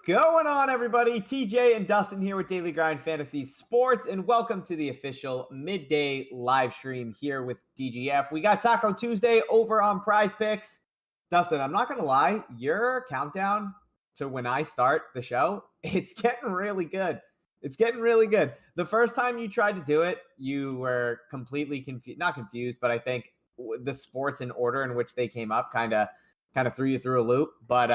Going on, everybody? TJ and Dustin here with Daily Grind Fantasy Sports, and welcome to the official midday live stream here with DGF. We got Taco Tuesday over on PrizePicks. Dustin, I'm not going to lie, your countdown to when I start the show, it's getting really good. It's getting really good. The first time you tried to do it, you were completely confused, not confused, but I think the sports in order in which they came up kind of threw you through a loop. But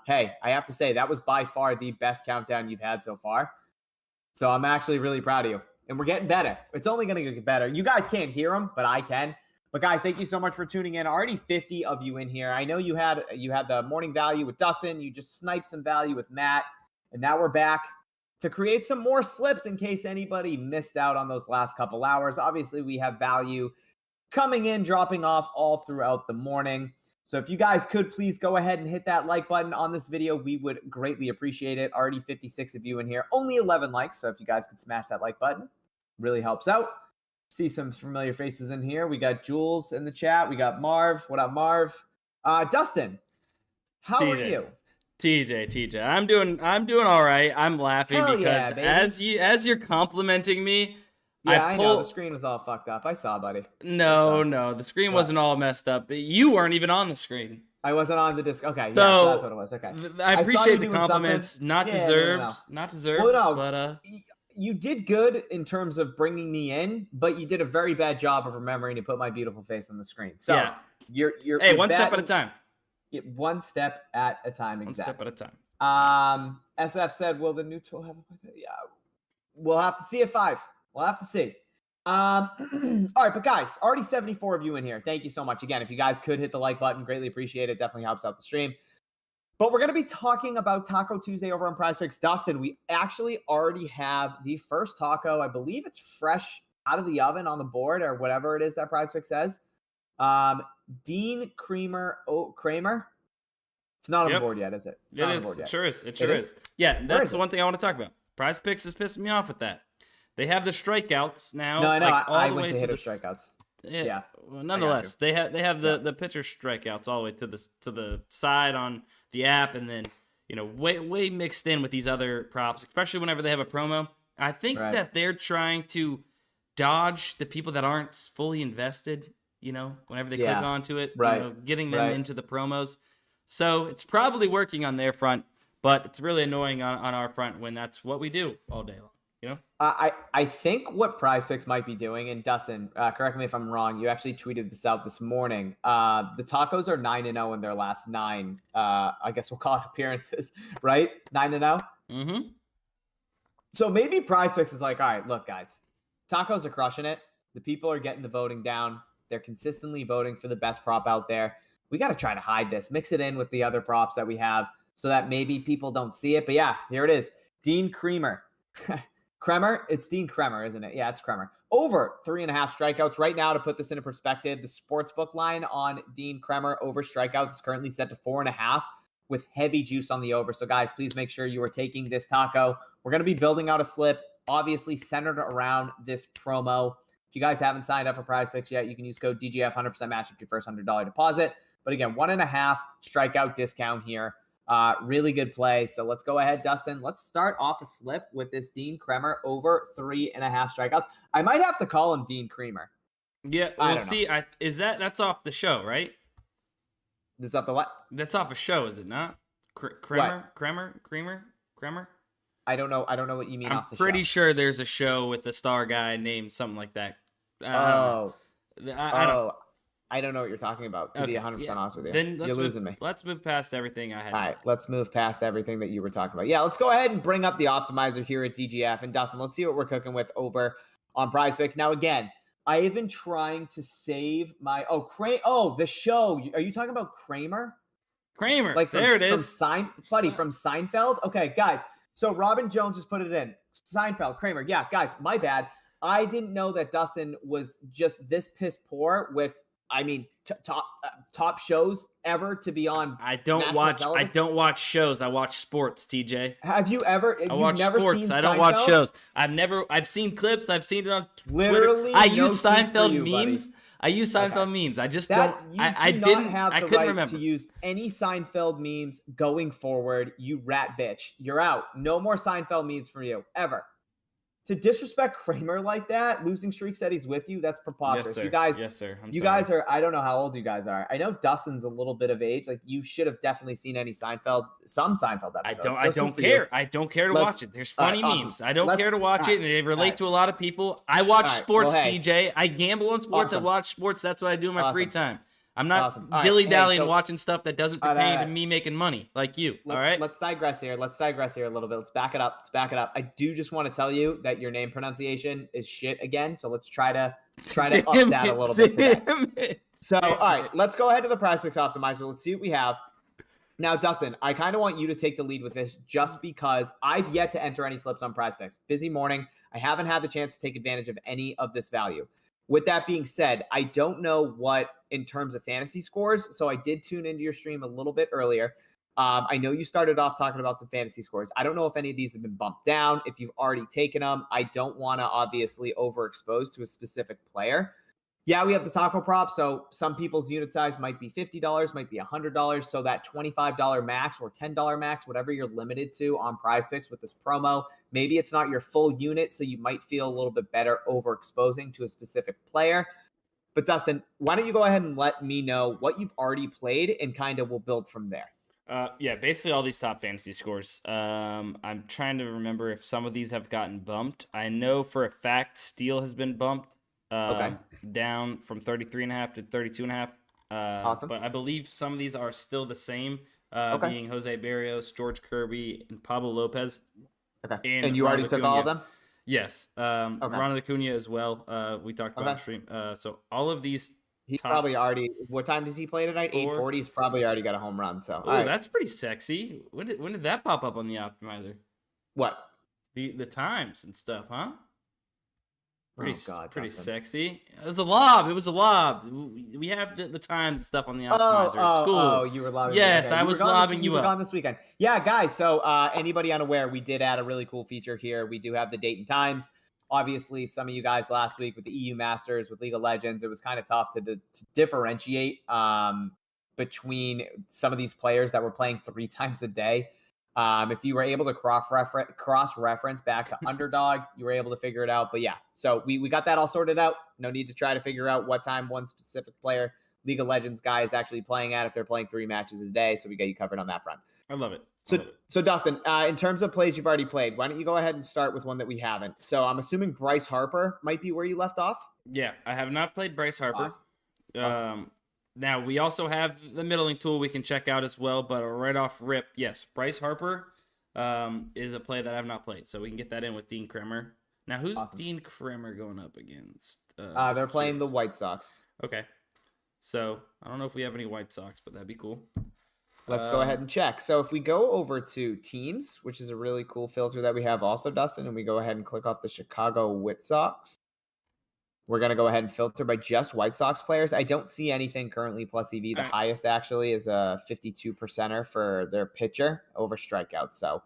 hey, I have to say that was by far the best countdown you've had so far. So I'm actually really proud of you. And we're getting better. It's only going to get better. You guys can't hear them, but I can. But guys, thank you so much for tuning in. Already 50 of you in here. I know you had the morning value with Dustin. You just sniped some value with Matt. And now we're back to create some more slips in case anybody missed out on those last couple hours. Obviously, we have value coming in, dropping off all throughout the morning. So if you guys could please go ahead and hit that like button on this video, we would greatly appreciate it. Already 56 of you in here, only 11 likes. So if you guys could smash that like button, really helps out. See some familiar faces in here. We got Jules in the chat. We got Marv. What up, Marv? Dustin, how are you? TJ, I'm doing all right. I'm laughing because as you're complimenting me, yeah, I know. The screen was all fucked up. I saw, buddy. No, the screen wasn't all messed up. You weren't even on the screen. I wasn't on the disc. Okay, yeah, so that's what it was. Okay. I appreciate the compliments. Not deserved. Not deserved. Well, no, but you did good in terms of bringing me in, but you did a very bad job of remembering to put my beautiful face on the screen. So yeah. You're one step at a time. One step at a time, exactly. One step at a time. SF said, will the new tool have a... Yeah, we'll have to see at 5. We'll have to see. All right, but guys, already 74 of you in here. Thank you so much. Again, if you guys could hit the like button, greatly appreciate it. Definitely helps out the stream. But we're going to be talking about Taco Tuesday over on PrizePicks. Dustin, we actually already have the first taco. I believe it's fresh out of the oven on the board or whatever it is that PrizePicks says. Dean Kramer. It's not on the board yet, is it? It is. It sure is. It sure is. Yeah, that's the one thing I want to talk about. PrizePicks is pissing me off with that. They have the strikeouts now. No, I know. I went to hitter strikeouts. Yeah. Well, nonetheless, they have the pitcher strikeouts all the way to the side on the app, and then way mixed in with these other props, especially whenever they have a promo. I think that they're trying to dodge the people that aren't fully invested. Whenever they click onto it, getting them into the promos. So it's probably working on their front, but it's really annoying on our front when that's what we do all day long. I think what PrizePicks might be doing, and Dustin, correct me if I'm wrong, you actually tweeted this out this morning. The Tacos are 9-0 in their last 9, I guess we'll call it appearances, right? 9-0? Mm-hmm. So maybe PrizePicks is like, all right, look, guys, Tacos are crushing it. The people are getting the voting down. They're consistently voting for the best prop out there. We got to try to hide this, mix it in with the other props that we have so that maybe people don't see it. But yeah, here it is. Dean Kramer. Kremer, it's Dean Kremer, isn't it? Yeah, it's Kremer. Over 3.5 strikeouts right now. To put this into perspective, the sportsbook line on Dean Kremer over strikeouts is currently set to 4.5 with heavy juice on the over. So guys, please make sure you are taking this taco. We're going to be building out a slip, obviously centered around this promo. If you guys haven't signed up for PrizePicks yet, you can use code DGF 100% match up your first $100 deposit. But again, 1.5 strikeout discount here. Really good play. So let's go ahead, Dustin. Let's start off a slip with this Dean Kremer over 3.5 strikeouts. I might have to call him Dean Kremer. Yeah, we'll see. That's off the show, right? That's off the what? That's off a show, is it not? Kremer? I don't know what you mean off the show. I'm pretty sure there's a show with a star guy named something like that. I don't know what you're talking about, to be 100% honest with you. Then you're losing me. Let's move past everything I had. All right, let's move past everything that you were talking about. Yeah, let's go ahead and bring up the optimizer here at DGF. And Dustin, let's see what we're cooking with over on PrizePicks. Now, again, I have been trying to save my... the show. Are you talking about Kramer? Kramer, like there it is. From Seinfeld? Okay, guys. So Robin Jones just put it in. Seinfeld, Kramer. Yeah, guys, my bad. I didn't know that Dustin was just this piss poor with I mean, top shows ever to be on. I don't watch shows. I watch sports, TJ. Have you ever? I watch never sports. Seen I don't Seinfeld? watch shows. I've seen clips. I've seen it on Literally, Twitter. I no use Seinfeld memes. Buddy. I use Seinfeld memes. I just don't. I didn't have the I couldn't right remember to use any Seinfeld memes going forward. You rat bitch. You're out. No more Seinfeld memes for you ever. To disrespect Kramer like that, losing streak said he's with you. That's preposterous. Yes, sir. You guys, yes, sir. You guys are. I don't know how old you guys are. I know Dustin's a little bit of age. Like you should have definitely seen some Seinfeld episodes. I don't care. I don't care to watch it. There's funny memes. Awesome. I don't care to watch it, and they relate to a lot of people. I watch sports, TJ. I gamble on sports. Awesome. I watch sports. That's what I do in my free time. I'm not Right. dilly-dallying watching stuff that doesn't pertain to me making money like you. Let's digress here. Let's digress here a little bit. Let's back it up. I do just want to tell you that your name pronunciation is shit again. So let's try to up that a little bit today. So, all right, let's go ahead to the PrizePicks Optimizer. Let's see what we have. Now, Dustin, I kind of want you to take the lead with this just because I've yet to enter any slips on PrizePicks. Busy morning. I haven't had the chance to take advantage of any of this value. With that being said, I don't know what in terms of fantasy scores, so I did tune into your stream a little bit earlier. I know you started off talking about some fantasy scores. I don't know if any of these have been bumped down, if you've already taken them. I don't want to obviously overexpose to a specific player. Yeah, we have the taco prop, so some people's unit size might be $50, might be $100, so that $25 max or $10 max, whatever you're limited to on PrizePicks with this promo, maybe it's not your full unit, so you might feel a little bit better overexposing to a specific player. But Dustin, why don't you go ahead and let me know what you've already played, and kind of we'll build from there. Yeah, basically all these top fantasy scores. I'm trying to remember if some of these have gotten bumped. I know for a fact Steel has been bumped. Down from 33.5 to 32.5. Awesome. But I believe some of these are still the same, being Jose Barrios, George Kirby, and Pablo Lopez. Okay. And you already took all of them? Yes. Ronald Acuna as well. We talked about on stream. So all of these. He's probably already. What time does he play tonight? 8:40. He's probably already got a home run. So. Oh, that's pretty sexy. When did that pop up on the optimizer? What? The times and stuff, huh? Pretty Justin. sexy. It was a lob. We have the times and stuff on the optimizer. It's cool. Oh, you were lobbing. Yes, okay. I was lobbing you up. Gone this weekend. Yeah, guys. So anybody unaware, we did add a really cool feature here. We do have the date and times. Obviously, some of you guys last week with the EU Masters, with League of Legends, it was kind of tough to differentiate between some of these players that were playing 3 times a day. If you were able to cross-reference back to Underdog, you were able to figure it out. But yeah, so we got that all sorted out. No need to try to figure out what time one specific player, League of Legends guy, is actually playing at if they're playing 3 matches a day. So we got you covered on that front. I love it. So Dustin, in terms of plays you've already played, why don't you go ahead and start with one that we haven't? So I'm assuming Bryce Harper might be where you left off. Yeah, I have not played Bryce Harper. Awesome. Now, we also have the middling tool we can check out as well, but right off rip, yes, Bryce Harper is a play that I have not played, so we can get that in with Dean Kremer. Now, who's Dean Kremer going up against? They're playing the White Sox. Okay. So, I don't know if we have any White Sox, but that'd be cool. Let's go ahead and check. So, if we go over to teams, which is a really cool filter that we have also, Dustin, and we go ahead and click off the Chicago White Sox, we're going to go ahead and filter by just White Sox players. I don't see anything currently plus EV. The highest actually is a 52%er for their pitcher over strikeouts. So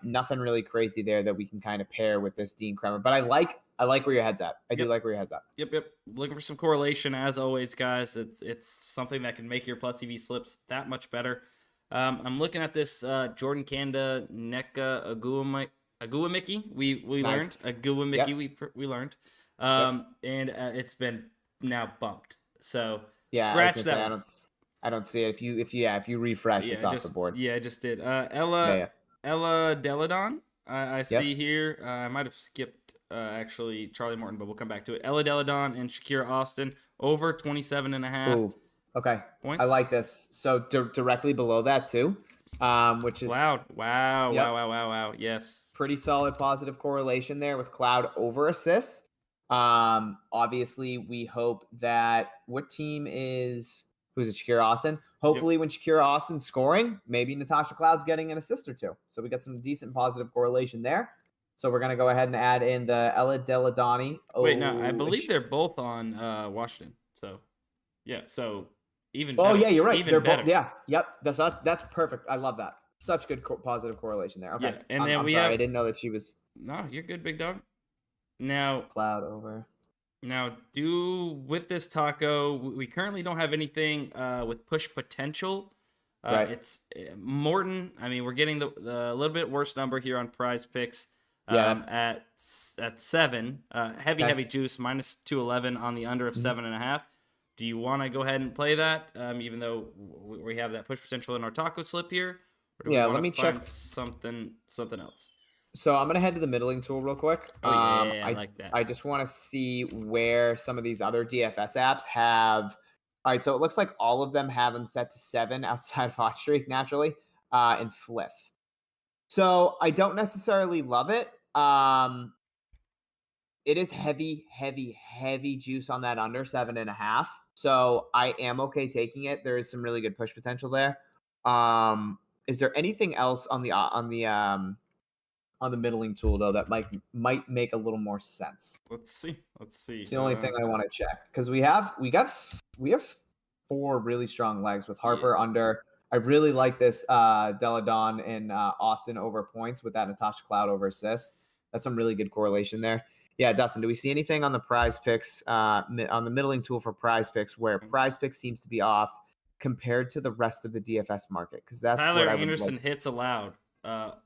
nothing really crazy there that we can kind of pair with this Dean Kremer. But I like where your head's at. I do like where your head's at. Yep. Looking for some correlation as always, guys. It's something that can make your plus EV slips that much better. I'm looking at this Jordan Kanda, Neka, Aguamiki. We learned. Aguamiki, we learned. And it's been now bumped. So yeah, scratch that. I don't see it. If you refresh, it's off the board. Yeah, I just did. Ella Deladon. I see here. I might have skipped actually Charlie Morton, but we'll come back to it. Ella Deladon and Shakira Austin over 27.5. Ooh, okay. Points. I like this. So directly below that too, which is wow. Yes, pretty solid positive correlation there with Cloud over assists. Obviously we hope that who's it, Shakira Austin? Hopefully when Shakira Austin's scoring, maybe Natasha Cloud's getting an assist or two. So we got some decent positive correlation there. So we're going to go ahead and add in the Ella Deladani. Wait, no, I believe they're both on Washington. So Yeah, so even Oh, better. yeah, you're right. Even They're better. both. Yeah, yep. That's perfect. I love that. Such good positive correlation there. Okay. Yeah, and then I'm we sorry. have. I didn't know that she was No, you're good, big dog. Now, cloud over. with this taco, we currently don't have anything with push potential. Right. It's Morton. I mean, we're getting the little bit worse number here on Prize Picks. Yeah. At 7, heavy juice -211 on the under of 7.5. Do you want to go ahead and play that, even though we have that push potential in our taco slip here? Or do we Let me check something else. So I'm gonna head to the middling tool real quick. Oh yeah, I like that. I just want to see where some of these other DFS apps have. All right, so it looks like all of them have them set to 7 outside of Hot Streak naturally, and Fliff. So I don't necessarily love it. It is heavy juice on that under 7.5. So I am okay taking it. There is some really good push potential there. Is there anything else on the middling tool though that might make a little more sense? Let's see. It's the only thing I want to check because we have 4 really strong legs with Harper under. I really like this Deladon and Austin over points with that Natasha Cloud over assist. That's some really good correlation there. Yeah, Dustin, do we see anything on the Prize Picks on the middling tool for Prize Picks where Prize Picks seems to be off compared to the rest of the DFS market? Because that's Tyler what I would Anderson like. Hits allowed.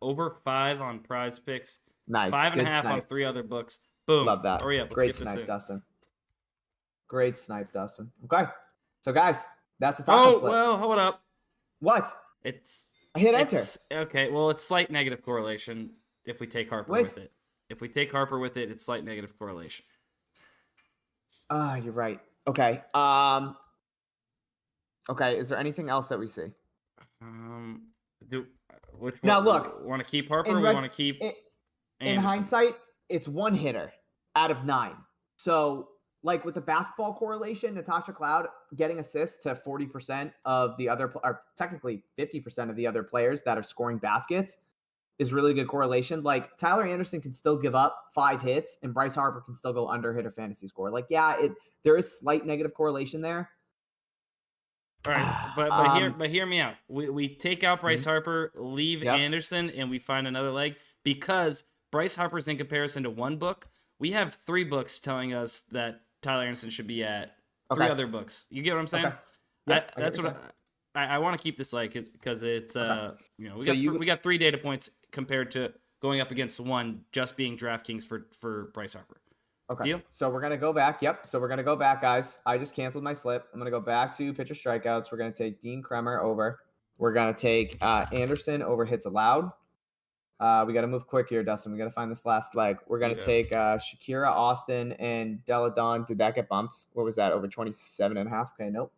Over 5 on Prize Picks. Nice. 5.5 on 3 other books. Boom. Love that. Hurry up. Let's Great get snipe, this in. Dustin. Great snipe, Dustin. Okay. So, guys, that's a taco slip. Well, hold up. What? I hit enter. Okay, well, it's slight negative correlation if we take Harper with it. If we take Harper with it, it's slight negative correlation. You're right. Okay. Okay, is there anything else that we see? Now look, want to keep Harper? We want to keep in hindsight, it's one hitter out of 9. So, like with the basketball correlation, Natasha Cloud getting assists to 40% of the other, or technically 50% of the other players that are scoring baskets is really good correlation. Like Tyler Anderson can still give up 5 hits and Bryce Harper can still go under hitter fantasy score. Like, there is slight negative correlation there. All right, but hear me out. We take out Bryce Harper, leave Anderson, and we find another leg because Bryce Harper's in comparison to one book. We have 3 books telling us that Tyler Anderson should be at 3 other books. You get what I'm saying? Okay. Yeah, that's what I want to keep this like because it's we got 3 data points compared to going up against 1 just being DraftKings for Bryce Harper. Okay. Deal? So we're gonna go back. Yep. So we're gonna go back, guys. I just canceled my slip. I'm gonna go back to pitcher strikeouts. We're gonna take Dean Kremer over. We're gonna take Anderson over hits allowed. We got to move quick here, Dustin. We got to find this last leg. We're going to take Shakira, Austin, and Deladon. Did that get bumped? What was that? Over 27.5? Okay, nope.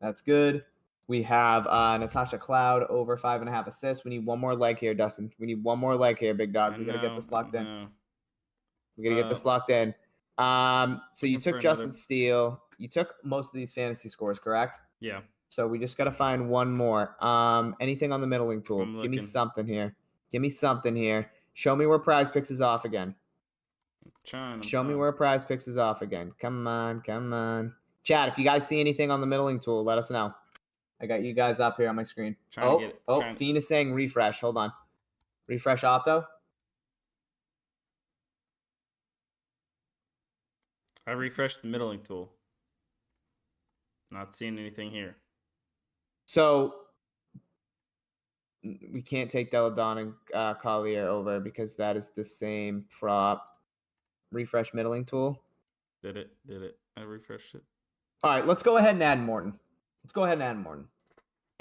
That's good. We have Natasha Cloud over 5.5 assists. We need one more leg here, Dustin. We need one more leg here, big dog. We got to get this locked in. We got to get this locked in. So you took Justin Steele. You took most of these fantasy scores, correct? Yeah. So we just got to find one more. Anything on the middling tool? Give me something here. Give me something here. Show me where PrizePicks is off again. Show me where PrizePicks is off again. Come on. Chat, if you guys see anything on the middling tool, let us know. I got you guys up here on my screen. Fiend is saying refresh. Hold on. Refresh Opto. I refreshed the middling tool. Not seeing anything here. So we can't take Deladon and Collier over because that is the same prop. Refresh middling tool. Did it. I refreshed it. All right, let's go ahead and add Morton. All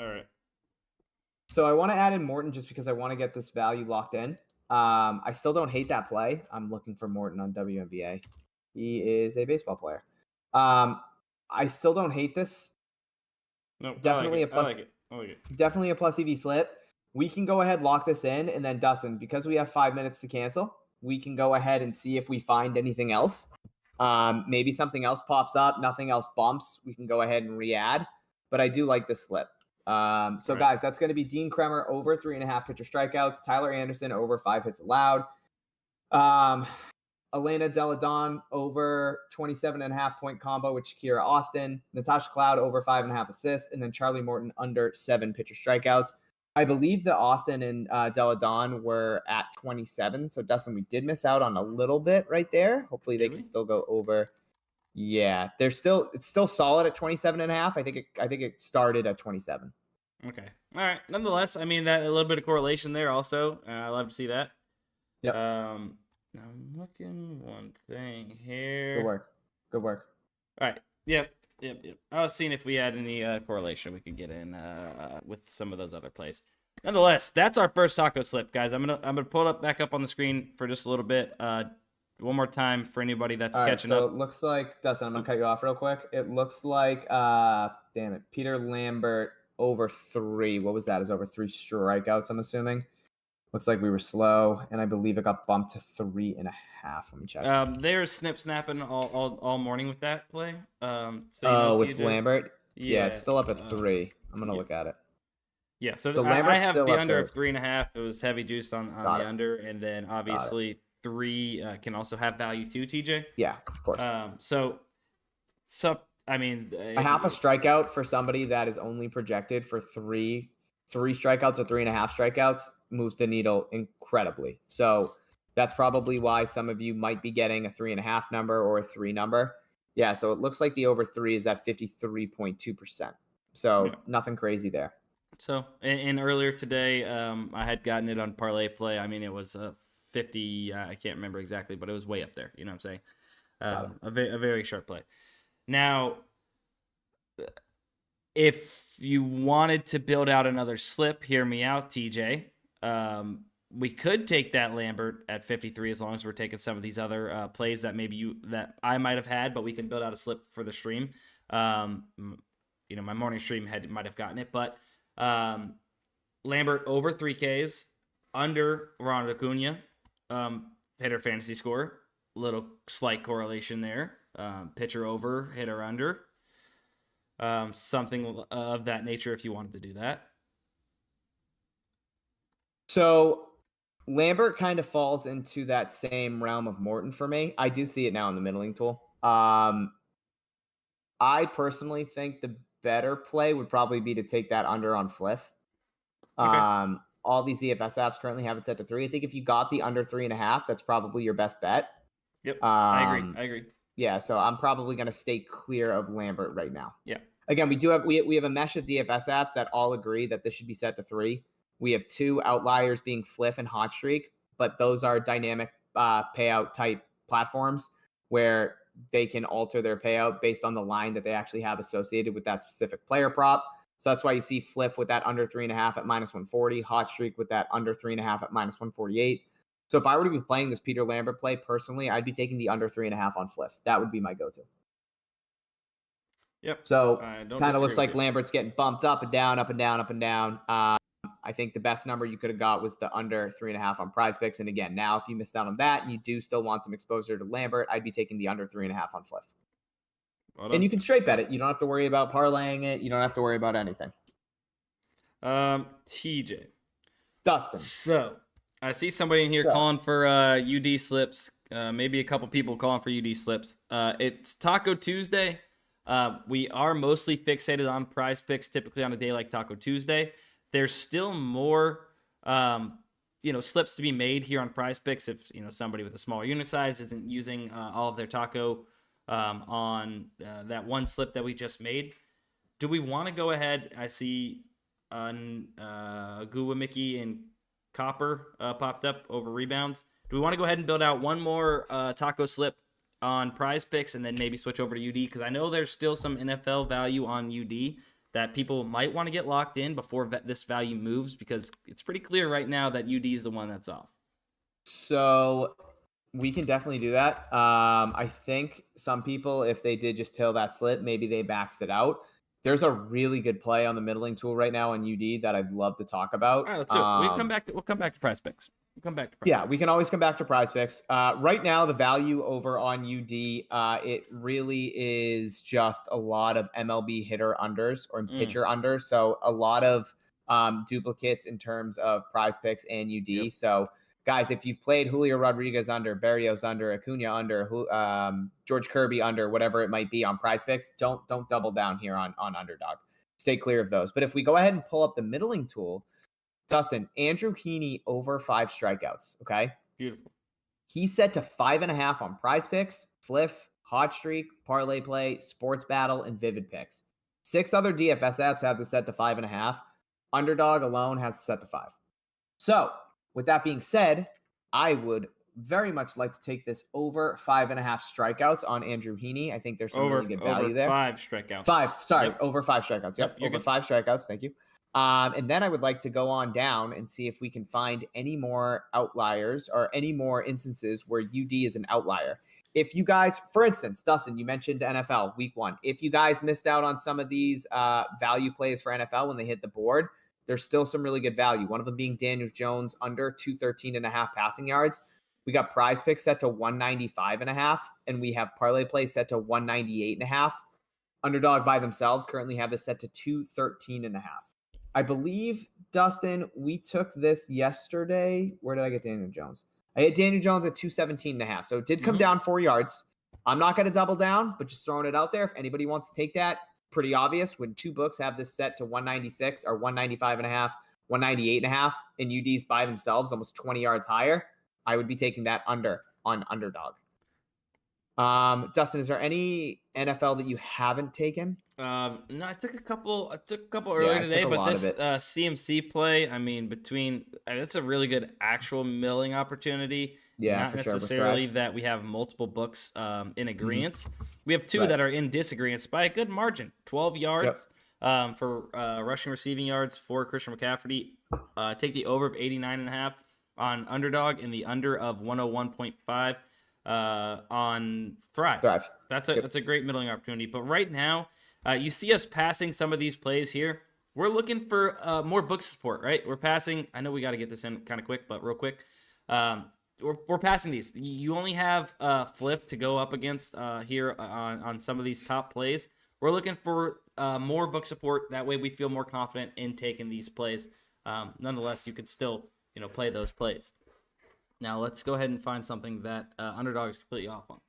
right. So I want to add in Morton just because I want to get this value locked in. I still don't hate that play. I'm looking for Morton on WNBA. He is a baseball player. I still don't hate this. No, definitely I like it. Definitely a plus EV slip. We can go ahead, lock this in, and then Dustin, because we have 5 minutes to cancel, we can go ahead and see if we find anything else. Maybe something else pops up, nothing else bumps. We can go ahead and re-add, but I do like this slip. Guys, that's going to be Dean Kremer over 3.5 pitcher strikeouts, Tyler Anderson over 5 hits allowed. Elena Deladon over 27.5 point combo with Shakira Austin. Natasha Cloud over 5.5 assists. And then Charlie Morton under 7 pitcher strikeouts. I believe that Austin and Deladon were at 27. So, Dustin, we did miss out on a little bit right there. Hopefully they can still go over. Yeah, it's still solid at 27.5. I think it started at 27. Okay. All right. Nonetheless, I mean, that a little bit of correlation there also. I love to see that. Yep. I'm looking one thing here. Good work. All right. Yep. I was seeing if we had any correlation we could get in with some of those other plays. Nonetheless, that's our first taco slip, guys. I'm gonna pull it back up on the screen for just a little bit. One more time for anybody that's catching up. So it looks like, Dustin, I'm gonna cut you off real quick. It looks like Peter Lambert over 3. What was that? Is over 3 strikeouts, I'm assuming. Looks like we were slow, and I believe it got bumped to 3.5. Let me check. They're snapping all morning with that play. With Lambert? Yeah, it's still up at 3. I'm gonna look at it. Yeah, so Lambert's I have still the up under there. of 3.5. It was heavy juice on the under, and then obviously 3 can also have value too, TJ. Yeah, of course. So I mean, a half a strikeout for somebody that is only projected for three strikeouts or 3.5 strikeouts moves the needle incredibly. So that's probably why some of you might be getting a 3.5 number or a 3 number. Yeah, so it looks like the over 3 is at 53.2%. So nothing crazy there. So, and earlier today, I had gotten it on ParlayPlay. I mean, it was 50. I can't remember exactly, but it was way up there. You know what I'm saying? A very sharp play. Now, if you wanted to build out another slip, hear me out, TJ. We could take that Lambert at 53 as long as we're taking some of these other plays that that I might have had, but we can build out a slip for the stream. My morning stream might have gotten it, but Lambert over 3Ks, under Ronald Acuna, hitter fantasy score, little slight correlation there. Pitcher over, hitter under, something of that nature if you wanted to do that. So Lambert kind of falls into that same realm of Morton for me. I do see it now in the middling tool. I personally think the better play would probably be to take that under on Fliff. Okay. All these DFS apps currently have it set to 3. I think if you got the under 3.5, that's probably your best bet. Yep, I agree. Yeah, so I'm probably going to stay clear of Lambert right now. Yeah. Again, we have a mesh of DFS apps that all agree that this should be set to 3. We have 2 outliers being Fliff and Hot Streak, but those are dynamic payout type platforms where they can alter their payout based on the line that they actually have associated with that specific player prop. So that's why you see Fliff with that under 3.5 at -140, Hot Streak with that under 3.5 at -148. So if I were to be playing this Peter Lambert play personally, I'd be taking the under 3.5 on Fliff. That would be my go-to. Yep. So kind of looks like Lambert's getting bumped up and down, up and down, up and down. I think the best number you could have got was the under 3.5 on PrizePicks. And again, now if you missed out on that and you do still want some exposure to Lambert, I'd be taking the under 3.5 on Fliff. And you can straight bet it. You don't have to worry about parlaying it. You don't have to worry about anything. TJ. Dustin. So I see somebody in here calling for UD slips. Maybe a couple people calling for UD slips. It's Taco Tuesday. We are mostly fixated on PrizePicks, typically on a day like Taco Tuesday. There's still more, slips to be made here on PrizePicks if, somebody with a smaller unit size isn't using all of their taco on that one slip that we just made. Do we want to go ahead? I see Guwa Mickey and Copper popped up over rebounds. Do we want to go ahead and build out one more taco slip on PrizePicks and then maybe switch over to UD? Because I know there's still some NFL value on UD that people might want to get locked in before this value moves, because it's pretty clear right now that UD is the one that's off. So we can definitely do that. I think some people, if they did just tail that slip, maybe they maxed it out. There's a really good play on the middling tool right now on UD that I'd love to talk about. All right, let's do it. We'll come back to PrizePicks. Yeah, we can always come back to PrizePicks. Right now, the value over on UD, it really is just a lot of MLB hitter unders or pitcher unders. So a lot of duplicates in terms of PrizePicks and UD. Yep. So Guys, if you've played Julio Rodriguez under, Berrios under, Acuna under, George Kirby under, whatever it might be on PrizePicks, don't double down here on Underdog. Stay clear of those. But if we go ahead and pull up the middling tool, Dustin, Andrew Heaney over 5 strikeouts. Okay. Beautiful. He's set to 5.5 on PrizePicks, Fliff, Hot Streak, ParlayPlay, Sports Battle, and Vivid Picks. 6 other DFS apps have this set to 5.5. Underdog alone has it set to 5. So, with that being said, I would very much like to take this over 5.5 strikeouts on Andrew Heaney. I think there's some really good value there. 5 strikeouts. Over 5 strikeouts. Yep, over good. 5 strikeouts. Thank you. And then I would like to go on down and see if we can find any more outliers or any more instances where UD is an outlier. If you guys, for instance, Dustin, you mentioned NFL week 1. If you guys missed out on some of these value plays for NFL when they hit the board, there's still some really good value. One of them being Daniel Jones under 213.5 passing yards. We got PrizePicks set to 195.5, and we have ParlayPlay set to 198.5. Underdog by themselves currently have this set to 213.5. I believe, Dustin, we took this yesterday. Where did I get Daniel Jones? I hit Daniel Jones at 217.5. So it did come down 4 yards. I'm not going to double down, but just throwing it out there. If anybody wants to take that, pretty obvious when 2 books have this set to 196 or 195.5, 198.5, and UD's by themselves almost 20 yards higher. I would be taking that under on Underdog. Dustin, is there any NFL that you haven't taken? No, I took a couple earlier today, but this CMC play, I mean, that's a really good actual milling opportunity. Yeah, not necessarily that we have multiple books in agreement. We have 2 that are in disagreement by a good margin. 12 yards for rushing receiving yards for Christian McCaffrey. Take the over of 89.5 on Underdog and the under of 101.5 on Thrive. That's a great middling opportunity. But right now, you see us passing some of these plays here. We're looking for more book support, right? We're passing. I know we got to get this in kind of quick, but real quick. We're passing these. You only have Fliff to go up against here on some of these top plays. We're looking for more book support. That way we feel more confident in taking these plays. Nonetheless, you could still play those plays. Now let's go ahead and find something that Underdog is completely off on.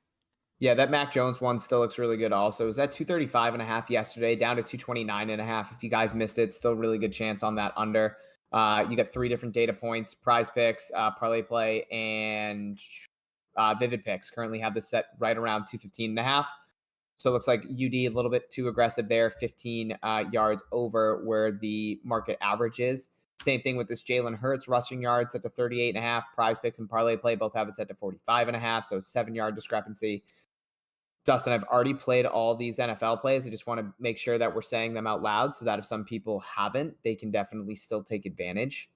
Yeah, that Mac Jones one still looks really good also. It was at 235.5 yesterday, down to 229.5. If you guys missed it, still really good chance on that under. You got 3 different data points: PrizePicks, ParlayPlay, and Vivid Picks. Currently have this set right around 215.5. So it looks like UD a little bit too aggressive there, 15 yards over where the market average is. Same thing with this Jalen Hurts rushing yards set to 38.5. PrizePicks and ParlayPlay both have it set to 45.5. So 7-yard discrepancy. Dustin, I've already played all these NFL plays. I just want to make sure that we're saying them out loud so that if some people haven't, they can definitely still take advantage.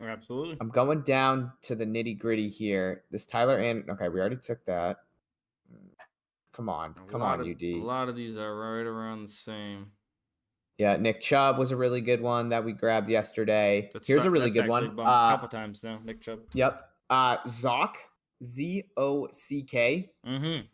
Absolutely. I'm going down to the nitty gritty here. This Tyler and okay, we already took that. Come on, UD. A lot of these are right around the same. Yeah, Nick Chubb was a really good one that we grabbed yesterday. Here's a really good one. A couple times now, Nick Chubb. Yep. Zock. ZOCK.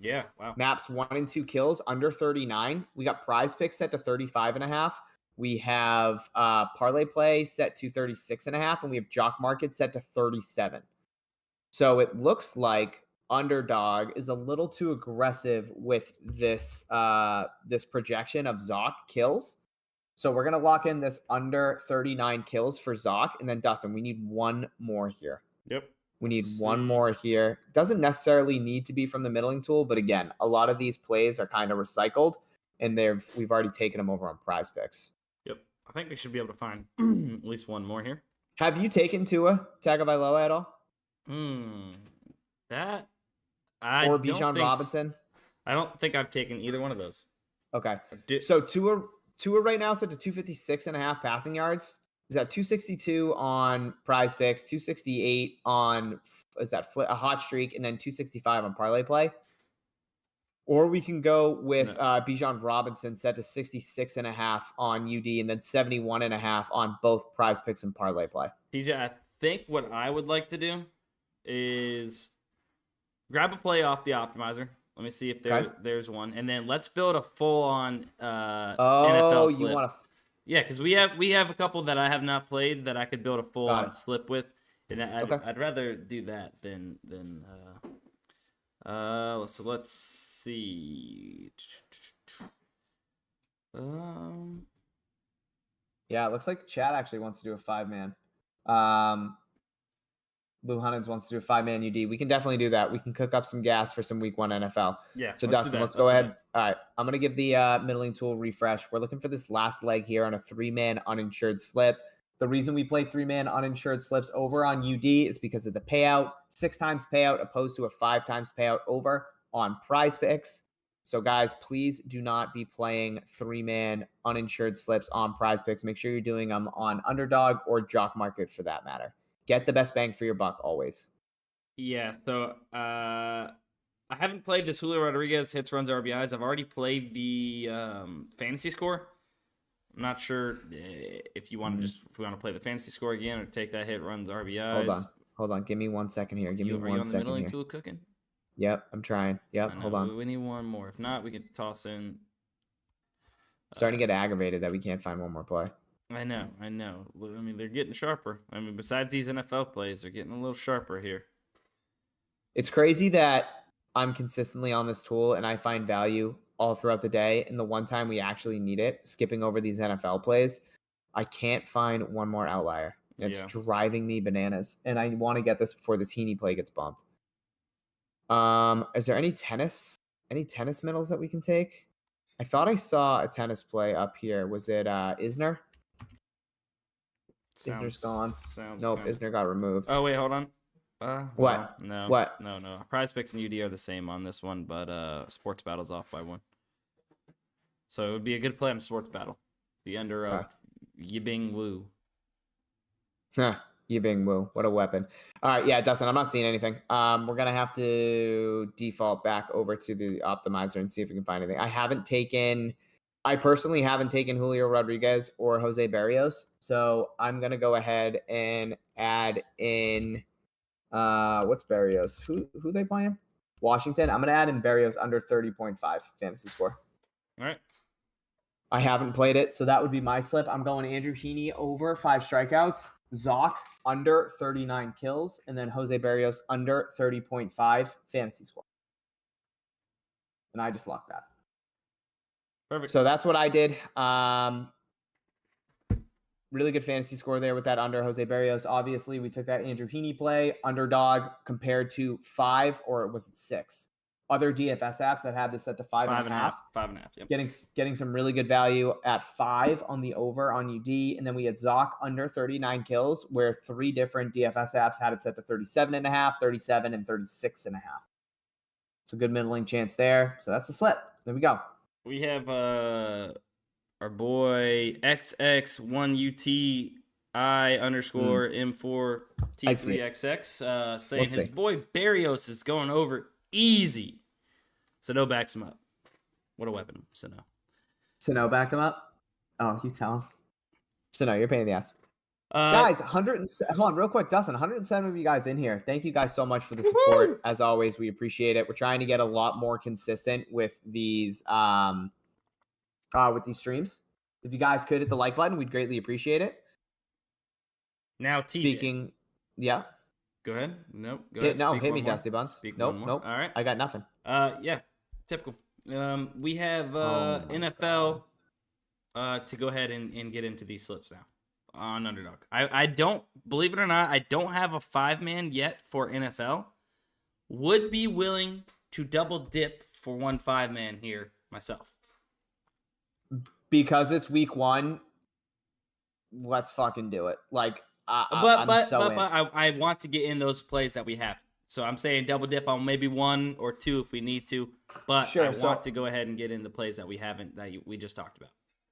Yeah. Wow. Maps 1 and 2 kills under 39. We got PrizePicks set to 35.5. We have ParlayPlay set to 36.5, and we have JockMKT set to 37. So it looks like Underdog is a little too aggressive with this this projection of Zock kills. So we're gonna lock in this under 39 kills for Zock, and then Dustin, we need 1 more here. Yep. We need 1 more here. Doesn't necessarily need to be from the middling tool, but again, a lot of these plays are kind of recycled, and we've already taken them over on PrizePicks. Yep, I think we should be able to find at least 1 more here. Have you taken Tua Tagovailoa at all? That or Bijan Robinson? I don't think I've taken either one of those. Okay, so Tua right now set to 256.5 passing yards. Is that 262 on PrizePicks, 268 on a hot streak, and then 265 on ParlayPlay? Or we can go with Bijan Robinson set to 66.5 on UD, and then 71.5 on both PrizePicks and ParlayPlay. TJ, I think what I would like to do is grab a play off the optimizer. Let me see if there's one, and then let's build a full-on NFL slip. You want to? Yeah, because we have a couple that I have not played that I could build a full-on slip with. And I'd rather do that than so let's see. Yeah, it looks like the chat actually wants to do a 5-man. Lou Hunnins wants to do a 5-man UD. We can definitely do that. We can cook up some gas for some week 1 NFL. Yeah. So Dustin, let's go ahead. All right, I'm gonna give the middling tool refresh. We're looking for this last leg here on a 3-man uninsured slip. The reason we play 3-man uninsured slips over on UD is because of the payout, 6 times payout opposed to a 5 times payout over on PrizePicks. So guys, please do not be playing 3-man uninsured slips on PrizePicks. Make sure you're doing them on Underdog or JockMKT for that matter. Get the best bang for your buck always. Yeah, so I haven't played this Julio Rodriguez hits, runs, RBIs. I've already played the fantasy score. I'm not sure if you want to if we want to play the fantasy score again or take that hit, runs, RBIs. Hold on. Give me 1 second here. Give me 1 second here. Are you on the middling tool cooking? Yep, I'm trying. Yep, hold on. We need one more. If not, we can toss in. Starting to get aggravated that we can't find one more play. I know. I mean, they're getting sharper. I mean, besides these NFL plays, they're getting a little sharper here. It's crazy that I'm consistently on this tool and I find value all throughout the day. And the one time we actually need it, skipping over these NFL plays, I can't find one more outlier. It's driving me bananas. And I want to get this before this Heaney play gets bumped. Is there any tennis middles that we can take? I thought I saw a tennis play up here. Was it Isner? Isner's gone. Nope, Isner got removed. Oh, wait, hold on. What? No. What? No. PrizePicks and UD are the same on this one, but Sports Battle's off by 1. So it would be a good play on Sports Battle. The under of Yibing Wu. Yibing Wu. What a weapon. All right, yeah, Dustin, I'm not seeing anything. We're going to have to default back over to the optimizer and see if we can find anything. I personally haven't taken Julio Rodriguez or Jose Berrios, so I'm going to go ahead and add in what's Berrios? Who they playing? Washington. I'm going to add in Berrios under 30.5 fantasy score. All right. I haven't played it, so that would be my slip. I'm going Andrew Heaney over 5 strikeouts, Zoc under 39 kills, and then Jose Berrios under 30.5 fantasy score. And I just locked that. Perfect. So that's what I did. Really good fantasy score there with that under Jose Berrios. Obviously, we took that Andrew Heaney play, Underdog, compared to 5, or was it 6? Other DFS apps that had this set to 5.5. 5.5, yep. Getting some really good value at 5 on the over on UD. And then we had Zoc under 39 kills, where 3 different DFS apps had it set to 37.5, 37, and 36.5. So good middling chance there. So that's the slip. There we go. We have our boy XX1UTI underscore M4T3XX saying his boy Berrios is going over easy. Sano backs him up. What a weapon, Sano. Sano backed him up? Oh, you tell him. Sano, you're a pain in the ass. Guys, 107. Hold on, real quick, Dustin. 107 of you guys in here. Thank you guys so much for the support. Woo-hoo! As always, we appreciate it. We're trying to get a lot more consistent with these streams. If you guys could hit the like button, we'd greatly appreciate it. Now, TJ. Yeah. Go ahead. Nope. Go ahead. Hit me, Dusty Buns. Nope. All right. I got nothing. Yeah. Typical. We have NFL to go ahead and get into these slips now on Underdog. I don't, believe it or not, I don't have a 5-man yet for NFL. Would be willing to double dip for 1 5-man here myself. Because it's week 1, let's fucking do it. Like, I want to get in those plays that we have. So I'm saying double dip on maybe 1 or 2 if we need to. But sure, I want to go ahead and get in the plays that we haven't, we just talked about.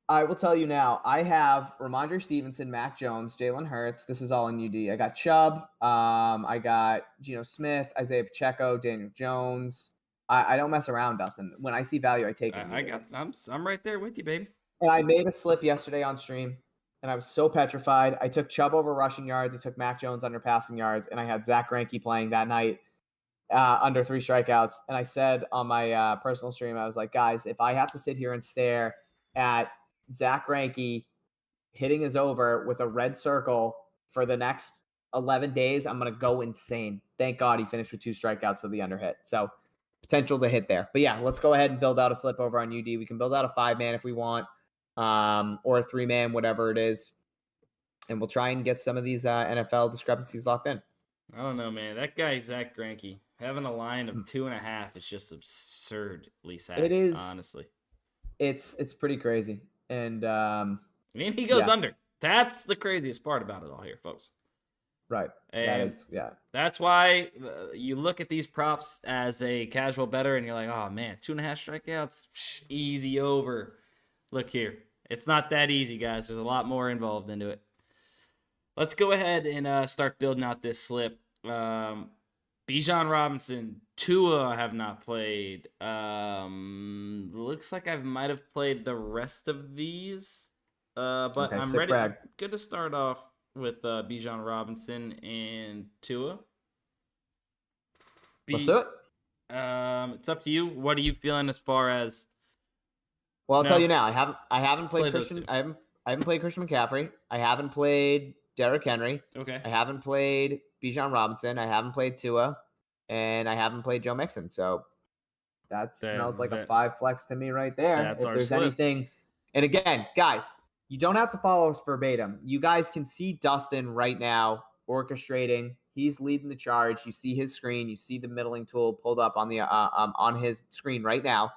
I will tell you now, I have Ramondre Stevenson, Mac Jones, Jalen Hurts. This is all in UD. I got Chubb. I got Geno Smith, Isaiah Pacheco, Daniel Jones. I don't mess around, Dustin. When I see value, I take it. I'm right there with you, baby. And I made a slip yesterday on stream, and I was so petrified. I took Chubb over rushing yards. I took Mac Jones under passing yards, and I had Zach Greinke playing that night under 3 strikeouts. And I said on my personal stream, I was like, guys, if I have to sit here and stare at Zach Greinke hitting his over with a red circle for the next 11 days, I'm going to go insane. Thank God he finished with 2 strikeouts, so the under hit. So potential to hit there. But yeah, let's go ahead and build out a slip over on UD. We can build out a 5-man if we want, or a 3-man, whatever it is. And we'll try and get some of these NFL discrepancies locked in. I don't know, man. That guy, Zach Greinke, having a line of 2.5 is just absurdly sad. It is. Honestly. It's pretty crazy. And he goes under. That's the craziest part about it all here, folks. Right. And that's why you look at these props as a casual bettor and you're like, oh man, 2.5 strikeouts, easy over. Look here. It's not that easy, guys. There's a lot more involved into it. Let's go ahead and start building out this slip. Bijan Robinson, Tua have not played. Looks like I might have played the rest of these. But okay, I'm ready. Good to start off with Bijan Robinson and Tua. Let's do it. It's up to you. What are you feeling as far as? Well, I'll tell you now. I haven't played Christian. I haven't played Christian McCaffrey. I haven't played Derrick Henry. Okay. I haven't played Bijan Robinson. I haven't played Tua, and I haven't played Joe Mixon. So that smells like a 5 flex to me right there. That's if there's anything, and again, guys, you don't have to follow us verbatim. You guys can see Dustin right now orchestrating. He's leading the charge. You see his screen. You see the middling tool pulled up on the on his screen right now.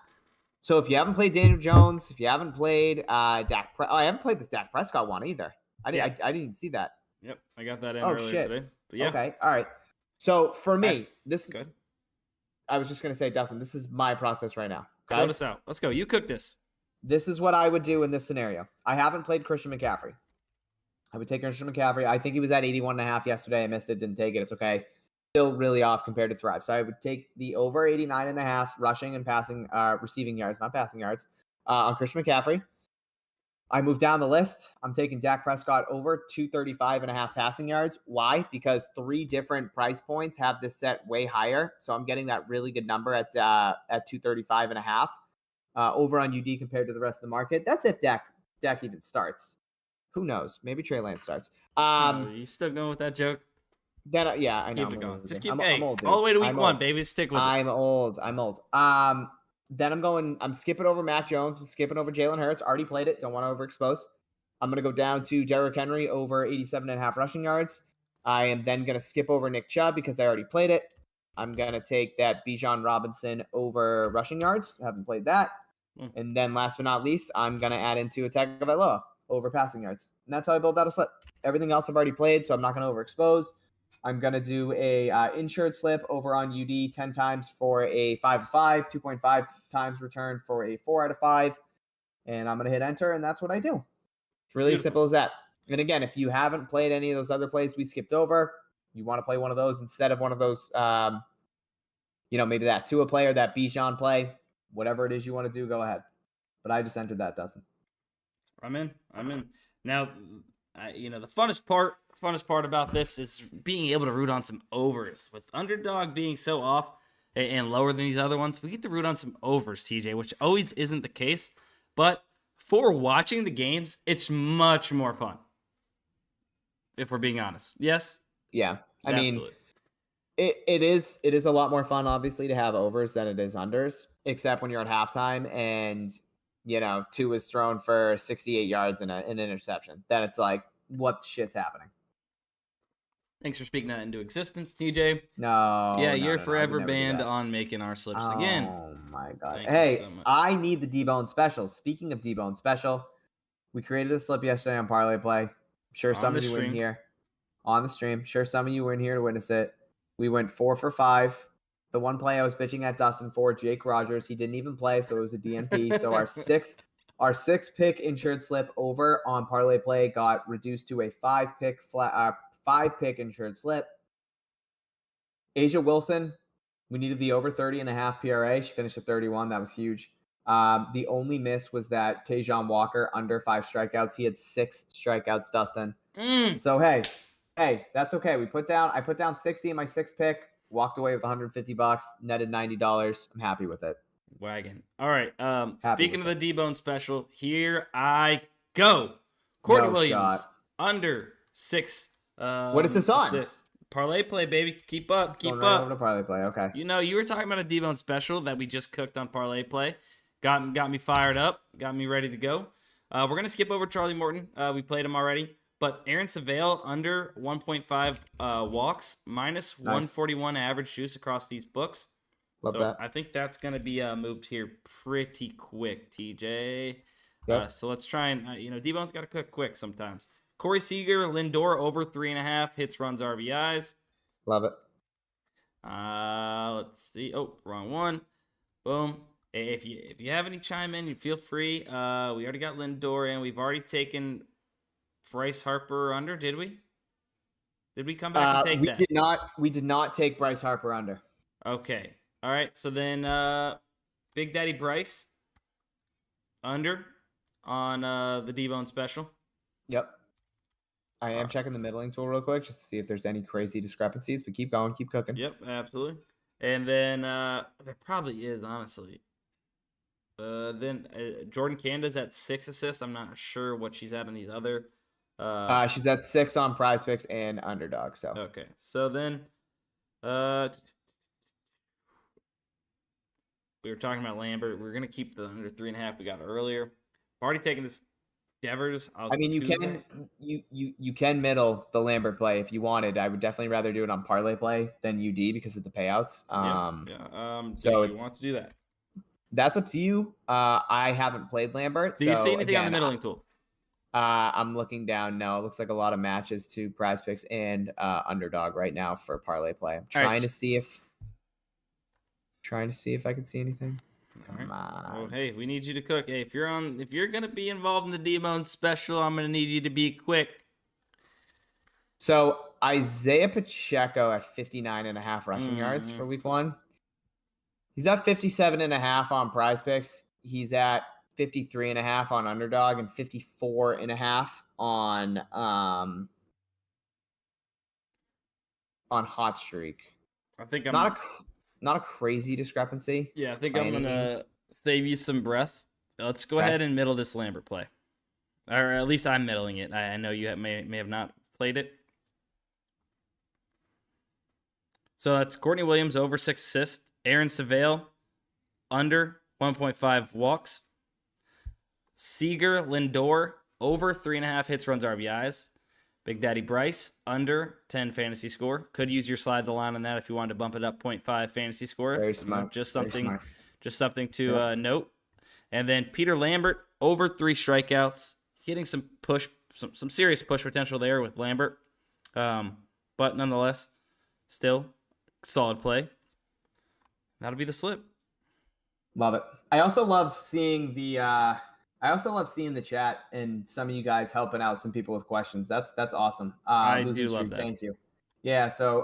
So if you haven't played Daniel Jones, if you haven't played I haven't played this Dak Prescott one either. I didn't even see that. Yep, I got that in earlier today. But yeah. Okay, all right. So for me, this is good. I was just gonna say, Dustin, this is my process right now. Okay? Close us out. Let's go. You cook this. This is what I would do in this scenario. I haven't played Christian McCaffrey. I would take Christian McCaffrey. I think he was at 81.5 yesterday. I missed it, didn't take it. It's okay. Still really off compared to Thrive. So I would take the over 89.5 rushing and passing, receiving yards, not passing yards, on Christian McCaffrey. I move down the list. I'm taking Dak Prescott over 235.5 passing yards. Why? Because 3 different price points have this set way higher. So I'm getting that really good number at 235.5 over on UD compared to the rest of the market. That's if Dak even starts. Who knows? Maybe Trey Lance starts. You still going with that joke? Then I know. Keep it going. Just keep I'm old, dude. All the way to week 1, baby. Stick with it. I'm old. Then I'm skipping over Mac Jones. I'm skipping over Jalen Hurts. Already played it. Don't want to overexpose. I'm going to go down to Derrick Henry over 87.5 rushing yards. I am then going to skip over Nick Chubb because I already played it. I'm going to take that Bijan Robinson over rushing yards. I haven't played that. And then last but not least, I'm going to add into Tagovailoa over passing yards. And that's how I build out a slip. Everything else I've already played, so I'm not going to overexpose. I'm going to do a insured slip over on UD 10 times for a 5 of 5, 2.5 times return for a 4 out of 5. And I'm going to hit enter, and that's what I do. It's really simple as that. And again, if you haven't played any of those other plays we skipped over, you want to play one of those instead of one of those, maybe that Tua play or that Bijan play, whatever it is you want to do, go ahead. But I just entered that, Dustin. I'm in. Now, the funnest part about this is being able to root on some overs. With Underdog being so off and lower than these other ones, we get to root on some overs, TJ, which always isn't the case. But for watching the games, it's much more fun, if we're being honest. Yes? Yeah. I mean, it is a lot more fun, obviously, to have overs than it is unders, except when you're at halftime and, Tua is thrown for 68 yards and an interception. Then it's like, what the shit's happening? Thanks for speaking that into existence, TJ. No. Yeah, you're forever banned on making our slips again. Oh, my God. Hey, so I need the D-Bone special. Speaking of D-Bone special, we created a slip yesterday on ParlayPlay. I'm sure some of you were in here on the stream. Sure some of you were in here to witness it. We went 4 for 5. The one play I was pitching at Dustin for, Jake Rogers, he didn't even play, so it was a DNP. So our sixth pick insured slip over on ParlayPlay got reduced to a 5-pick insured slip. Asia Wilson, we needed the over 30.5 PRA. She finished at 31. That was huge. The only miss was that Tajon Walker under 5 strikeouts. He had 6 strikeouts, Dustin. So hey, that's okay. I put down 60 in my 6th pick, walked away with $150, netted $90. I'm happy with it. Wagon. All right. Speaking of the D-Bone special, here I go. Courtney Williams, under 6 What is this on? Assist. ParlayPlay, baby. Keep up. It's Keep going right up. over to ParlayPlay. Okay. You know, you were talking about a D-Bone special that we just cooked on ParlayPlay. Got me fired up. Got me ready to go. We're going to skip over Charlie Morton. We played him already. But Aaron Savale under 1.5 walks, minus 141 average juice across these books. Love that. I think that's going to be moved here pretty quick, TJ. Yep. So let's try and, D-Bone's got to cook quick sometimes. Corey Seager, Lindor over 3.5 hits, runs, RBIs. Love it. Let's see. Oh, wrong one. Boom. If you have any chime in, you feel free. We already got Lindor and we've already taken Bryce Harper under. Did we? Did we come back and take that? We did not take Bryce Harper under. Okay. All right. So then, Big Daddy Bryce under on the D-Bone special. Yep. I am checking the middling tool real quick just to see if there's any crazy discrepancies, but keep going, keep cooking. Yep, absolutely. And then there probably is, honestly. Then Jordan Canda's at 6 assists. I'm not sure what she's at on these other. She's at 6 on PrizePicks and Underdog. So okay, so then we were talking about Lambert. We're gonna keep the under 3.5 we got earlier. I've already taken this. Devers. You can middle the Lambert play if you wanted. I would definitely rather do it on ParlayPlay than UD because of the payouts. So you want to do that? That's up to you. I haven't played Lambert. Do you see anything on the middling tool? I'm looking down. No, it looks like a lot of matches to PrizePicks and Underdog right now for ParlayPlay. I'm trying to see if I can see anything. Come on. Oh, hey, we need you to cook. Hey, if you're gonna be involved in the D-Bone special, I'm gonna need you to be quick. So Isaiah Pacheco at 59.5 rushing yards for week 1. He's at 57.5 on PrizePicks. He's at 53.5 on Underdog and 54.5 on Hot Streak. I think I'm not a crazy discrepancy. Yeah, I think I'm gonna save you some breath. Let's go ahead and middle this Lambert play, or at least I'm middling it. I know you may have not played it. So that's Courtney Williams over 6 assists, Aaron Savale under 1.5 walks, Seager Lindor over 3.5 hits, runs, RBIs. Big Daddy Bryce under 10 fantasy score. Could use your slide the line on that if you wanted to bump it up 0.5 fantasy score. Very smart. Just something to note. And then Peter Lambert over 3 strikeouts, hitting some serious push potential there with Lambert. But nonetheless, still solid play. That'll be the slip. Love it. I also love seeing the chat and some of you guys helping out some people with questions. That's awesome. I do love that. Thank you. Yeah, so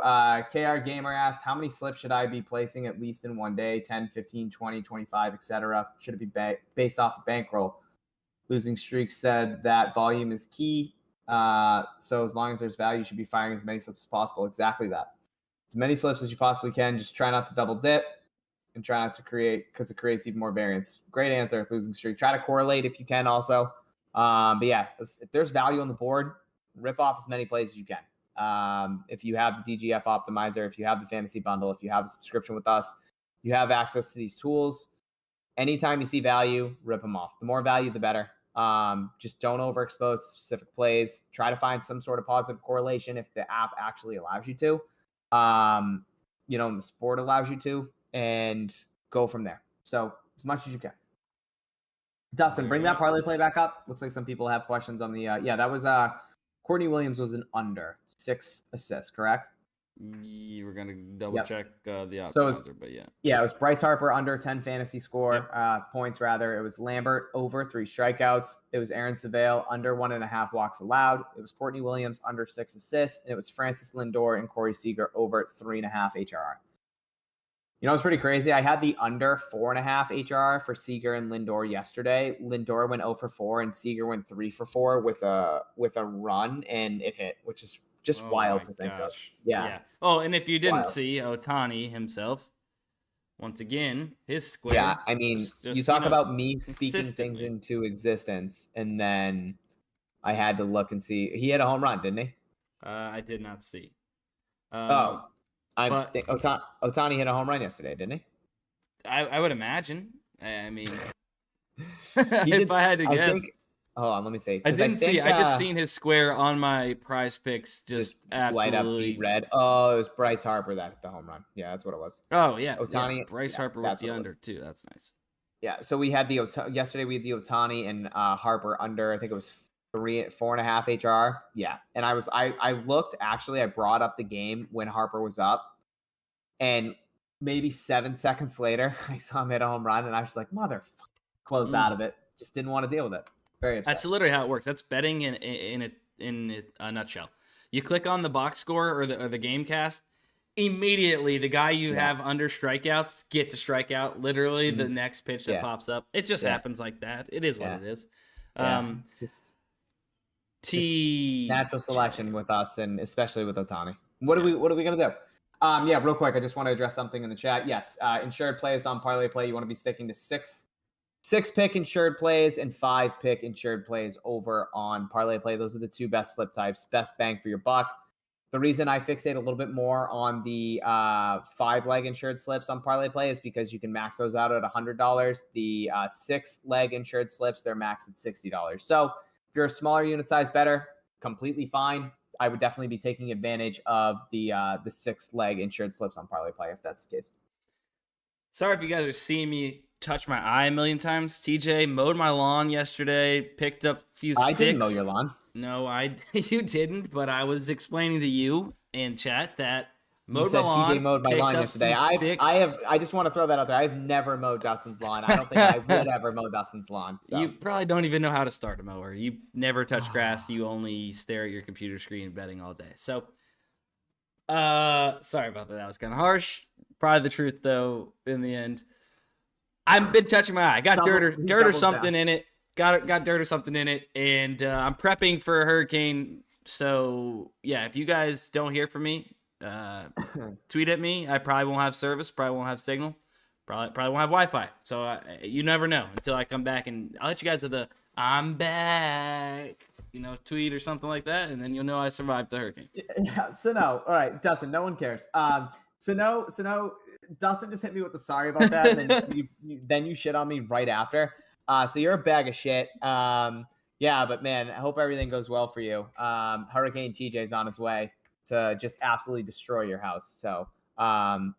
KR Gamer asked, how many slips should I be placing at least in one day? 10, 15, 20, 25, etc. Should it be based off of bankroll? Losing Streak said that volume is key. So as long as there's value, you should be firing as many slips as possible. Exactly that. As many slips as you possibly can. Just try not to double dip and try not to create, because it creates even more variance. Great answer, Losing Streak. Try to correlate if you can also. But yeah, if there's value on the board, rip off as many plays as you can. If you have the DGF Optimizer, if you have the fantasy bundle, if you have a subscription with us, you have access to these tools. Anytime you see value, rip them off. The more value, the better. Just don't overexpose specific plays. Try to find some sort of positive correlation if the app actually allows you to. And the sport allows you to, and go from there. So as much as you can. Dustin, bring that ParlayPlay back up. Looks like some people have questions on the that was Courtney Williams was an under 6 assists, correct? We're gonna double check the optimizer, but yeah. Yeah, it was Bryce Harper under 10 fantasy score points rather. It was Lambert over 3 strikeouts. It was Aaron Savale under 1.5 walks allowed. It was Courtney Williams under 6 assists, and it was Francis Lindor and Corey Seager over 3.5 HRR. It's pretty crazy. I had the under 4.5 HRR for Seager and Lindor yesterday. Lindor went 0 for 4 and Seager went 3 for 4 with a run, and it hit, which is just wild to think of. Yeah. Oh, and if you didn't see Ohtani himself, once again, his square. Yeah, I mean, you talk about me speaking things into existence, and then I had to look and see. He had a home run, didn't he? I did not see. I but think Ohtani hit a home run yesterday, didn't he? I would imagine. I mean, He if did. I had to guess. Think, hold on, let me see. I didn't see. I just uh, seen his square on my PrizePicks just light up absolutely beat red. Oh, it was Bryce Harper that hit the home run. Yeah, that's what it was. Oh yeah, Ohtani. yeah. Bryce Harper with the under too. That's nice. Yeah, so we had yesterday. We had the Ohtani and Harper under. I think it was 4.5 HR. Yeah, and I looked actually. I brought up the game when Harper was up, and maybe 7 seconds later, I saw him hit a home run, and I was like, "Motherfucker!" Closed out of it. Just didn't want to deal with it. Very upset. That's literally how it works. That's betting in a nutshell. You click on the box score or the game cast. Immediately, the guy you have under strikeouts gets a strikeout. Literally, the next pitch that pops up. It just happens like that. It is what it is. Just natural selection with us, and especially with Ohtani. What are we gonna do? Real quick, I just want to address something in the chat. Yes, insured plays on ParlayPlay. You want to be sticking to six pick insured plays and 5 pick insured plays over on ParlayPlay. Those are the 2 best slip types, best bang for your buck. The reason I fixate a little bit more on the 5-leg insured slips on ParlayPlay is because you can max those out at $100. The 6-leg insured slips, they're maxed at $60. So if you're a smaller unit size bettor, completely fine. I would definitely be taking advantage of the 6-leg insured slips on ParlayPlay if that's the case. Sorry if you guys are seeing me touch my eye a million times. TJ mowed my lawn yesterday, picked up a few sticks. I didn't mow your lawn. No, you didn't, but I was explaining to you in chat that mowed my lawn. TJ mowed my lawn yesterday. I just want to throw that out there. I've never mowed Dustin's lawn. I don't think I would ever mow Dustin's lawn. So. You probably don't even know how to start a mower. You never touch grass. You only stare at your computer screen betting all day. So, sorry about that. That was kind of harsh. Probably the truth, though, in the end. I've been touching my eye. I got dirt or something in it. Got dirt or something in it, and I'm prepping for a hurricane. So yeah, if you guys don't hear from me, tweet at me. I probably won't have service. Probably won't have signal. Probably won't have Wi-Fi. So you never know until I come back, and I'll let you guys have the "I'm back," tweet or something like that, and then you'll know I survived the hurricane. Yeah. So no, all right, Dustin. No one cares. So no. Dustin just hit me with the sorry about that, and then you shit on me right after. So you're a bag of shit. But man, I hope everything goes well for you. Hurricane TJ's on his way to just absolutely destroy your house. So no,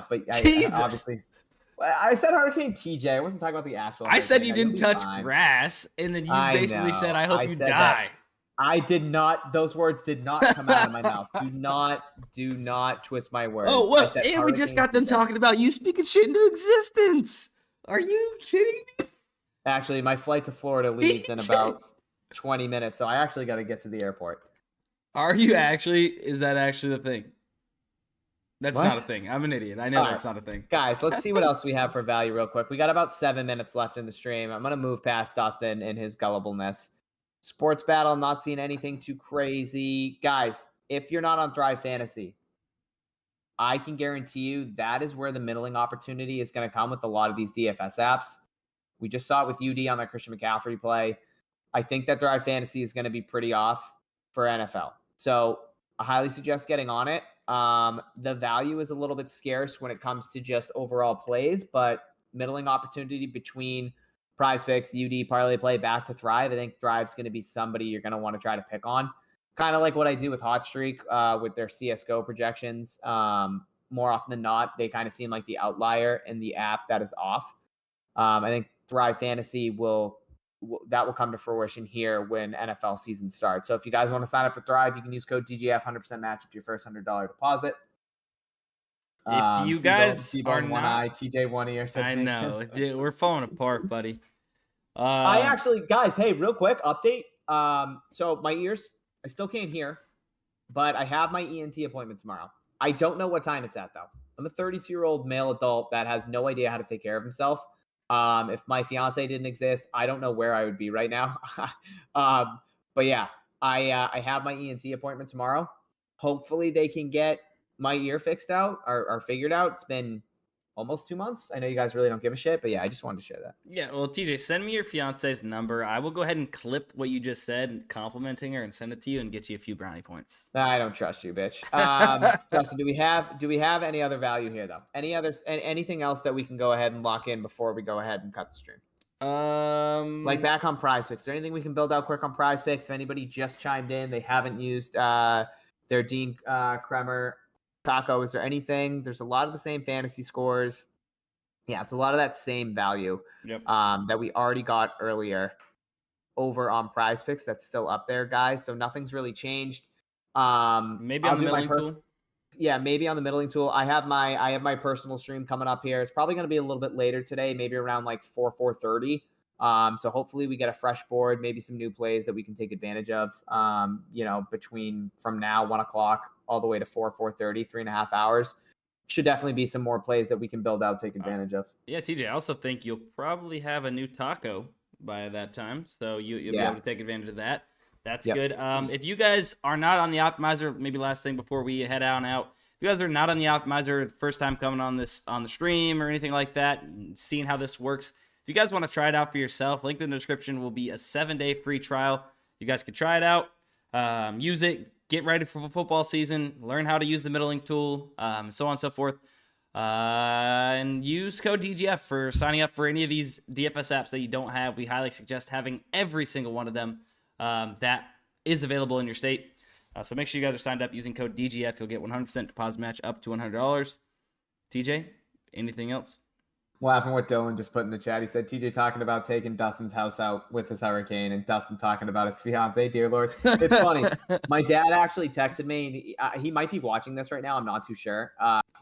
but obviously I said Hurricane TJ. I wasn't talking about the actual. I said you didn't touch grass, and then you basically said, "I hope you die." I did not. Those words did not come out of my mouth. Do not twist my words. Oh, what? And we just got them talking about you speaking shit into existence. Are you kidding me? Actually, my flight to Florida leaves in about 20 minutes, so I actually got to get to the airport. Are you actually? Is that actually the thing? That's not a thing. I'm an idiot. I know that's not a thing. Guys, let's see what else we have for value real quick. We got about 7 minutes left in the stream. I'm going to move past Dustin and his gullibleness. Sports battle, I'm not seeing anything too crazy. Guys, if you're not on Thrive Fantasy, I can guarantee you that is where the middling opportunity is going to come with a lot of these DFS apps. We just saw it with UD on that Christian McCaffrey play. I think that Thrive Fantasy is going to be pretty off for NFL. So I highly suggest getting on it. The value is a little bit scarce when it comes to just overall plays, but middling opportunity between PrizePicks, UD, ParlayPlay, back to Thrive. I think Thrive's going to be somebody you're going to want to try to pick on. Kind of like what I do with Hot Streak with their CSGO projections. More often than not, they kind of seem like the outlier in the app that is off. I think Thrive Fantasy will come to fruition here when NFL season starts. So if you guys want to sign up for Thrive, you can use code DGF, 100% match up to your first $100 deposit. If you guys are one eye, TJ one ear. I know. We're falling apart, buddy. I actually, guys, hey, real quick update. So my ears, I still can't hear, but I have my ENT appointment tomorrow. I don't know what time it's at, though. I'm a 32-year-old male adult that has no idea how to take care of himself. If my fiance didn't exist, I don't know where I would be right now. But yeah, I have my ENT appointment tomorrow. Hopefully they can get my ear fixed out or figured out. It's been almost 2 months. I know you guys really don't give a shit, but yeah, I just wanted to share that. Yeah, well, TJ, send me your fiance's number. I will go ahead and clip what you just said, complimenting her, and send it to you and get you a few brownie points. I don't trust you, bitch. Justin, do we have any other value here though? Anything else that we can go ahead and lock in before we go ahead and cut the stream? Like back on PrizePicks. Is there anything we can build out quick on PrizePicks? If anybody just chimed in, they haven't used their Dean Kremer taco. Is there anything? There's a lot of the same fantasy scores. Yeah, it's a lot of that same value that we already got earlier over on PrizePicks. That's still up there, guys. So nothing's really changed. Maybe on the middling tool. Yeah, maybe on the middling tool. I have my personal stream coming up here. It's probably going to be a little bit later today, maybe around like 4:30. So hopefully we get a fresh board, maybe some new plays that we can take advantage of. Between from now 1 o'clock all the way to 4:30, 3.5 hours. Should definitely be some more plays that we can build out, take advantage of. Yeah, TJ, I also think you'll probably have a new taco by that time, so you'll be able to take advantage of that. That's good. If you guys are not on the Optimizer, maybe last thing before we head out, if you guys are not on the Optimizer, the first time coming on the stream or anything like that, seeing how this works, if you guys want to try it out for yourself, link in the description will be a 7-day free trial. You guys can try it out, use it, get ready for football season, learn how to use the middling tool, so on and so forth. And use code DGF for signing up for any of these DFS apps that you don't have. We highly suggest having every single one of them that is available in your state. So make sure you guys are signed up using code DGF. You'll get 100% deposit match up to $100. TJ, anything else? What happened with Dylan just put in the chat? He said, TJ talking about taking Dustin's house out with his hurricane and Dustin talking about his fiance, dear Lord. It's funny. My dad actually texted me, and he might be watching this right now. I'm not too sure.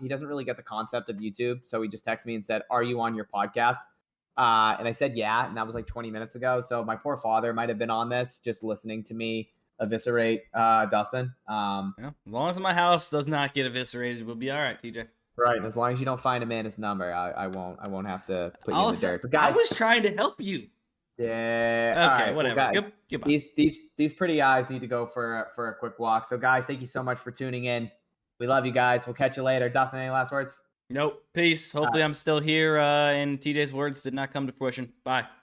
He doesn't really get the concept of YouTube. So he just texted me and said, are you on your podcast? And I said, yeah. And that was like 20 minutes ago. So my poor father might have been on this, just listening to me eviscerate Dustin. As long as my house does not get eviscerated, we'll be all right, TJ. Right, as long as you don't find a man his number, I won't have to put you in the dirt. But guys, I was trying to help you. Yeah. Okay, whatever. Well, Goodbye. These pretty eyes need to go for a quick walk. So guys, thank you so much for tuning in. We love you guys. We'll catch you later. Dustin, any last words? Nope. Peace. Hopefully I'm still here and TJ's words did not come to fruition. Bye.